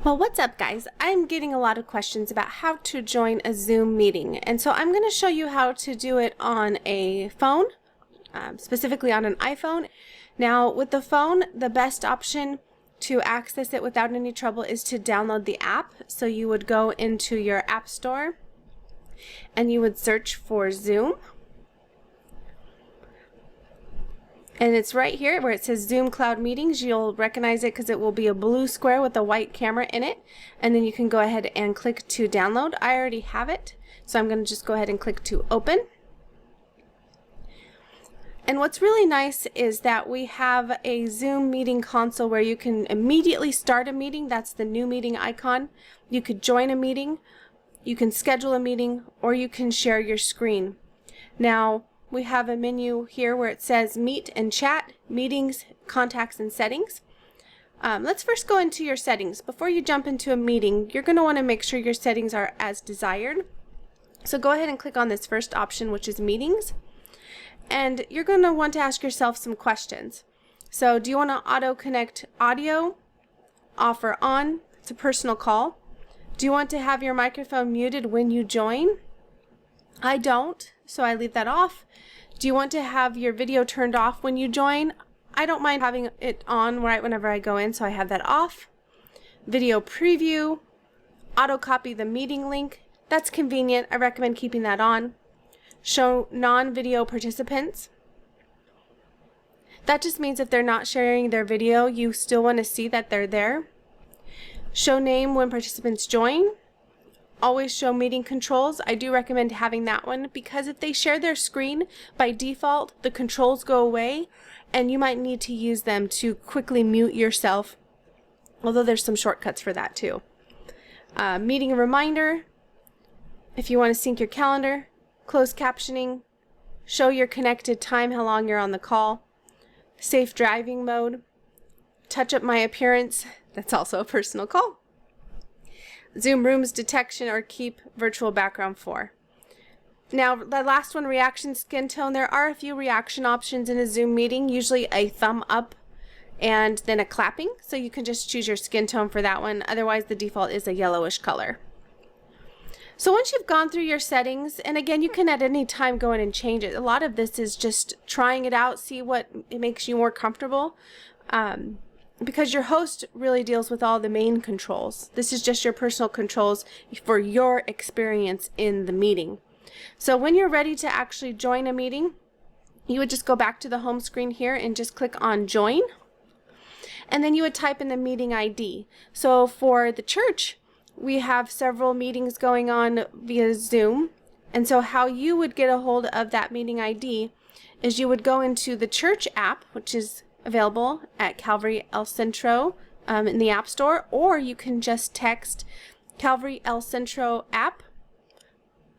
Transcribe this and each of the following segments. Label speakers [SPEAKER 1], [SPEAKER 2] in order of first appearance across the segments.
[SPEAKER 1] Well, what's up, guys? I'm getting a lot of questions about how to join a Zoom meeting, and so I'm going to show you how to do it on a phone, specifically on an iPhone. Now, with the phone, the best option to access it without any trouble is to download the app. So you would go into your app store and you would search for Zoom. And it's right here where it says Zoom Cloud Meetings. You'll recognize it because it will be a blue square with a white camera in it. And then you can go ahead and click to download. I already have it, so I'm going to just go ahead and click to open. And what's really nice is that we have a Zoom meeting console where you can immediately start a meeting. That's the new meeting icon. You could join a meeting, you can schedule a meeting, or you can share your screen. Now, we have a menu here where it says Meet and Chat, Meetings, Contacts, and Settings. Let's first go into your settings. Before you jump into a meeting, you're going to want to make sure your settings are as desired. So go ahead and click on this first option, which is Meetings. And you're going to want to ask yourself some questions. So do you want to auto-connect audio, off or on? It's a personal call. Do you want to have your microphone muted when you join? I don't, so I leave that off. Do you want to have your video turned off when you join? I don't mind having it on right whenever I go in, so I have that off. Video preview, auto copy the meeting link. That's convenient. I recommend keeping that on. Show non-video participants. That just means if they're not sharing their video, you still want to see that they're there. Show name when participants join. Always show meeting controls. I do recommend having that one because if they share their screen, by default, the controls go away and you might need to use them to quickly mute yourself, although there's some shortcuts for that too. Meeting reminder, if you want to sync your calendar. Closed captioning, show your connected time, how long you're on the call. Safe driving mode, touch up my appearance, that's also a personal call. Zoom rooms detection or keep virtual background for. Now the last one, reaction skin tone. There are a few reaction options in a Zoom meeting, usually a thumb up and then a clapping. So you can just choose your skin tone for that one. Otherwise the default is a yellowish color. So once you've gone through your settings, and again, you can at any time go in and change it. A lot of this is just trying it out, see what it makes you more comfortable. Because your host really deals with all the main controls. This is just your personal controls for your experience in the meeting. So when you're ready to actually join a meeting, you would just go back to the home screen here and just click on Join. And then you would type in the meeting ID. So for the church, we have several meetings going on via Zoom. And so how you would get a hold of that meeting ID is you would go into the church app, which is available at Calvary El Centro in the App Store, or you can just text Calvary El Centro app.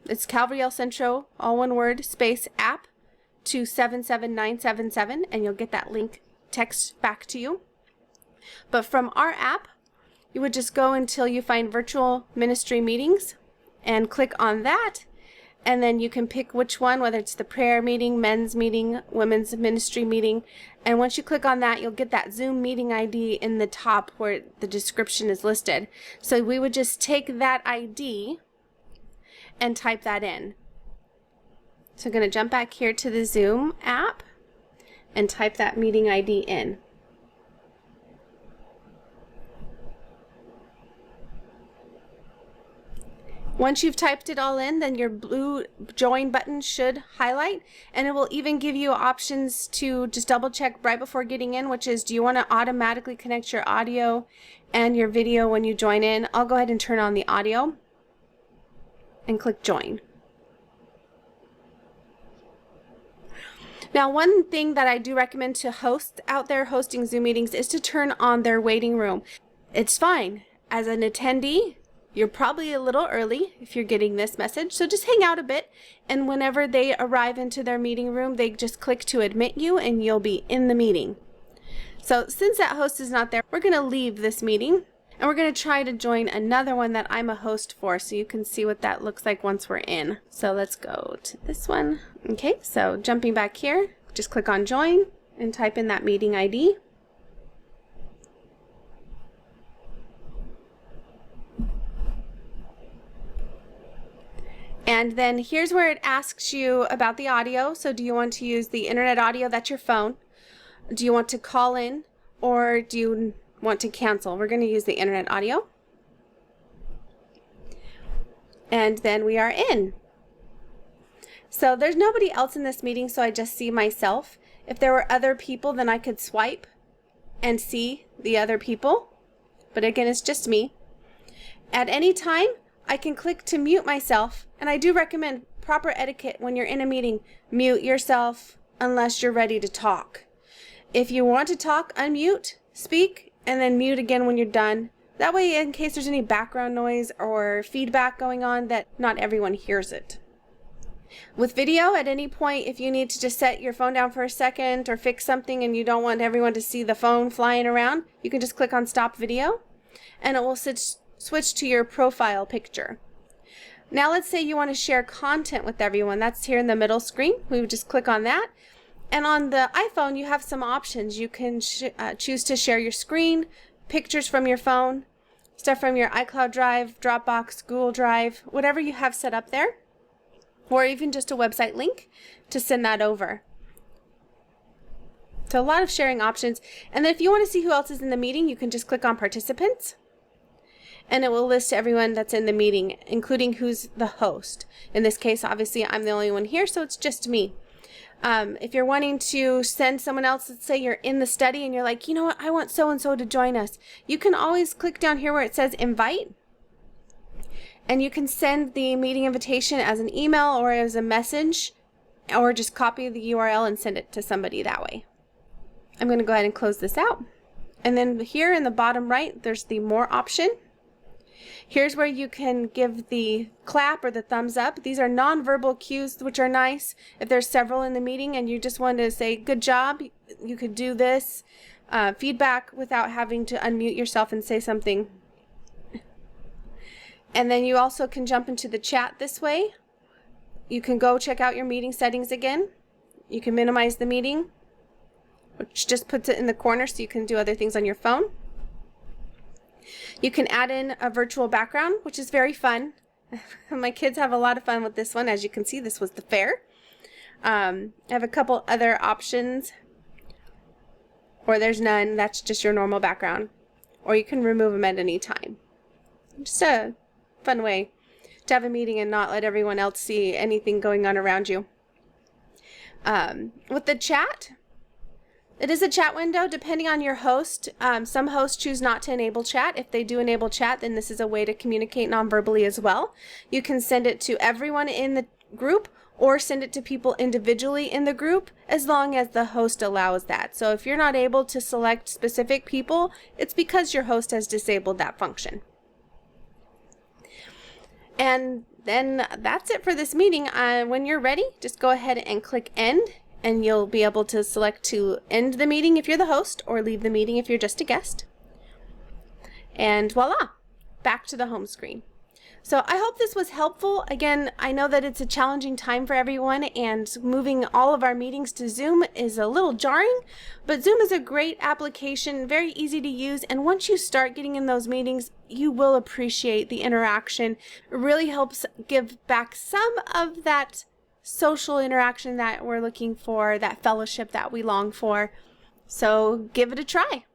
[SPEAKER 1] It's Calvary El Centro, all one word, space app to 77977, and you'll get that link text back to you. But from our app, you would just go until you find virtual ministry meetings and click on that. And then you can pick which one, whether it's the prayer meeting, men's meeting, women's ministry meeting. And once you click on that, you'll get that Zoom meeting ID in the top where the description is listed. So we would just take that ID and type that in. So I'm going to jump back here to the Zoom app and type that meeting ID in. Once you've typed it all in, then your blue join button should highlight, and it will even give you options to just double check right before getting in, which is, do you want to automatically connect your audio and your video when you join in? I'll go ahead and turn on the audio and click join. Now, one thing that I do recommend to hosts out there hosting Zoom meetings is to turn on their waiting room. It's fine. As an attendee, you're probably a little early if you're getting this message, so just hang out a bit, and whenever they arrive into their meeting room, they just click to admit you and you'll be in the meeting. So since that host is not there, we're going to leave this meeting and we're going to try to join another one that I'm a host for, so you can see what that looks like once we're in. So let's go to this one. Okay, so jumping back here, just click on join and type in that meeting ID. And then here's where it asks you about the audio. So do you want to use the internet audio? That's your phone. Do you want to call in, or do you want to cancel? We're going to use the internet audio. And then we are in. So there's nobody else in this meeting, so I just see myself. If there were other people, then I could swipe and see the other people. But again, it's just me. At any time, I can click to mute myself, and I do recommend proper etiquette when you're in a meeting. Mute yourself unless you're ready to talk. If you want to talk, unmute, speak, and then mute again when you're done. That way, in case there's any background noise or feedback going on, that not everyone hears it. With video, at any point, if you need to just set your phone down for a second or fix something and you don't want everyone to see the phone flying around, you can just click on Stop Video, and it will switch to your profile picture. Now let's say you want to share content with everyone. That's here in the middle screen. We would just click on that. And on the iPhone, you have some options. You can choose to share your screen, pictures from your phone, stuff from your iCloud Drive, Dropbox, Google Drive, whatever you have set up there, or even just a website link to send that over. So a lot of sharing options. And then if you want to see who else is in the meeting, you can just click on Participants, and it will list everyone that's in the meeting, including who's the host. In this case, obviously, I'm the only one here, so it's just me. If you're wanting to send someone else, let's say you're in the study and you're like, you know what, I want so-and-so to join us. You can always click down here where it says Invite, and you can send the meeting invitation as an email or as a message, or just copy the URL and send it to somebody that way. I'm going to go ahead and close this out. And then here in the bottom right, there's the More option. Here's where you can give the clap or the thumbs up. These are nonverbal cues, which are nice. If there's several in the meeting and you just want to say, good job, you could do this. Feedback without having to unmute yourself and say something. And then you also can jump into the chat this way. You can go check out your meeting settings again. You can minimize the meeting, which just puts it in the corner so you can do other things on your phone. You can add in a virtual background, which is very fun. My kids have a lot of fun with this one. As you can see, this was the fair. I have a couple other options, or there's none. That's just your normal background. Or you can remove them at any time. Just a fun way to have a meeting and not let everyone else see anything going on around you. With the chat, it is a chat window depending on your host. Some hosts choose not to enable chat. If they do enable chat, then this is a way to communicate non-verbally as well. You can send it to everyone in the group or send it to people individually in the group, as long as the host allows that. So if you're not able to select specific people, it's because your host has disabled that function. And then that's it for this meeting. When you're ready, just go ahead and click End, and you'll be able to select to end the meeting if you're the host, or leave the meeting if you're just a guest. And voila, back to the home screen. So I hope this was helpful. Again, I know that it's a challenging time for everyone, and moving all of our meetings to Zoom is a little jarring, but Zoom is a great application, very easy to use, and once you start getting in those meetings, you will appreciate the interaction. It really helps give back some of that social interaction that we're looking for, that fellowship that we long for. So give it a try.